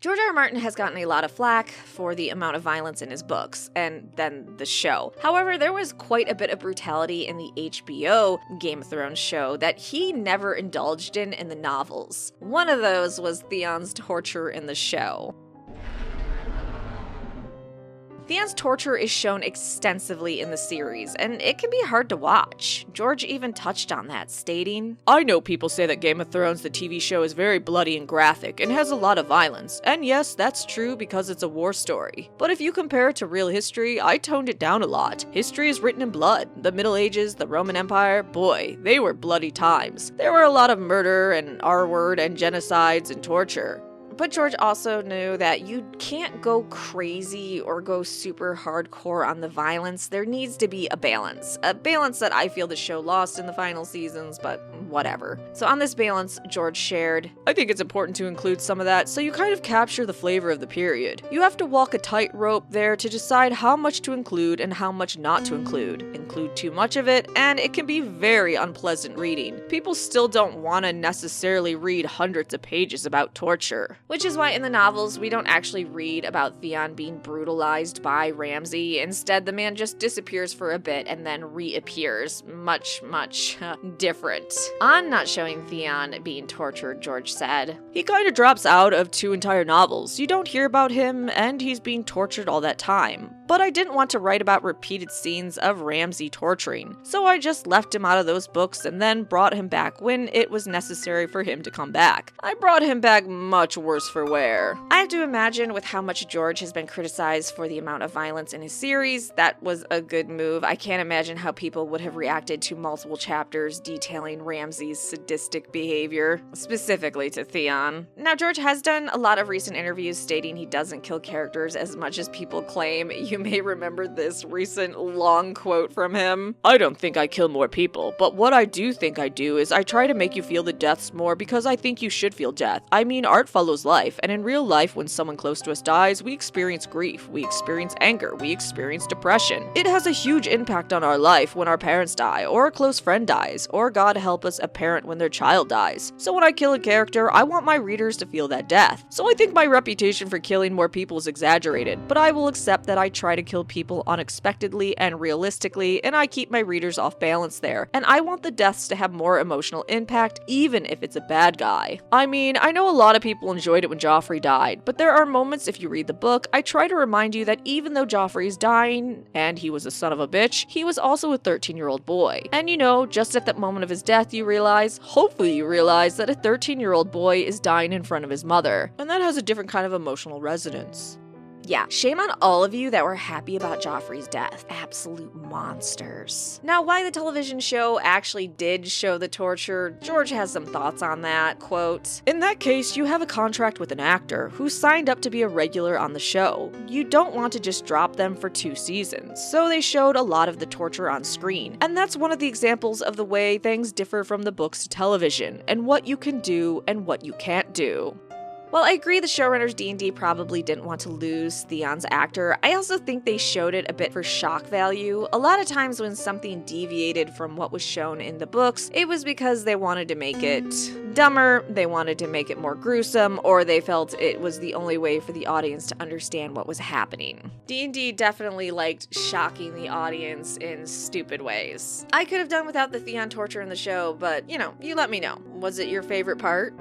George R. R. Martin has gotten a lot of flack for the amount of violence in his books, and then the show. However, there was quite a bit of brutality in the HBO Game of Thrones show that he never indulged in the novels. One of those was Theon's torture in the show. Theon's torture is shown extensively in the series, and it can be hard to watch. George even touched on that, stating, "I know people say that Game of Thrones, the TV show, is very bloody and graphic and has a lot of violence, and yes, that's true because it's a war story. But if you compare it to real history, I toned it down a lot. History is written in blood. The Middle Ages, the Roman Empire, boy, they were bloody times. There were a lot of murder and R-word and genocides and torture." But George also knew that you can't go crazy or go super hardcore on the violence. There needs to be a balance that I feel the show lost in the final seasons, but whatever. So on this balance, George shared, "I think it's important to include some of that so you kind of capture the flavor of the period. You have to walk a tightrope there to decide how much to include and how much not to include. Include too much of it, and it can be very unpleasant reading. People still don't want to necessarily read hundreds of pages about torture." Which is why in the novels, we don't actually read about Theon being brutalized by Ramsay. Instead, the man just disappears for a bit and then reappears. Much different. On not showing Theon being tortured, George said, "He kind of drops out of 2 entire novels. You don't hear about him, and he's being tortured all that time. But I didn't want to write about repeated scenes of Ramsay torturing, so I just left him out of those books and then brought him back when it was necessary for him to come back. I brought him back much worse for wear." I have to imagine with how much George has been criticized for the amount of violence in his series, that was a good move. I can't imagine how people would have reacted to multiple chapters detailing Ramsay's sadistic behavior, specifically to Theon. Now, George has done a lot of recent interviews stating he doesn't kill characters as much as people claim. You may remember this recent long quote from him. "I don't think I kill more people, but what I do think I do is I try to make you feel the deaths more because I think you should feel death. I mean, art follows life, and in real life, when someone close to us dies, we experience grief, we experience anger, we experience depression. It has a huge impact on our life when our parents die, or a close friend dies, or God help us, a parent when their child dies. So when I kill a character, I want my readers to feel that death. So I think my reputation for killing more people is exaggerated, but I will accept that I try to kill people unexpectedly and realistically, and I keep my readers off balance there, and I want the deaths to have more emotional impact, even if it's a bad guy. I mean, I know a lot of people enjoyed it when Joffrey died, but there are moments, if you read the book, I try to remind you that even though Joffrey is dying, and he was a son of a bitch, he was also a 13-year-old boy. And you know, just at that moment of his death, you realize, hopefully you realize, that a 13-year-old boy is dying in front of his mother. And that has a different kind of emotional resonance." Yeah, shame on all of you that were happy about Joffrey's death. Absolute monsters. Now, why the television show actually did show the torture, George has some thoughts on that. Quote, "In that case, you have a contract with an actor who signed up to be a regular on the show. You don't want to just drop them for 2 seasons, so they showed a lot of the torture on screen. And that's one of the examples of the way things differ from the books to television, and what you can do and what you can't do." While I agree the showrunners D&D probably didn't want to lose Theon's actor, I also think they showed it a bit for shock value. A lot of times when something deviated from what was shown in the books, it was because they wanted to make it dumber, they wanted to make it more gruesome, or they felt it was the only way for the audience to understand what was happening. D&D definitely liked shocking the audience in stupid ways. I could have done without the Theon torture in the show, but you know, you let me know. Was it your favorite part?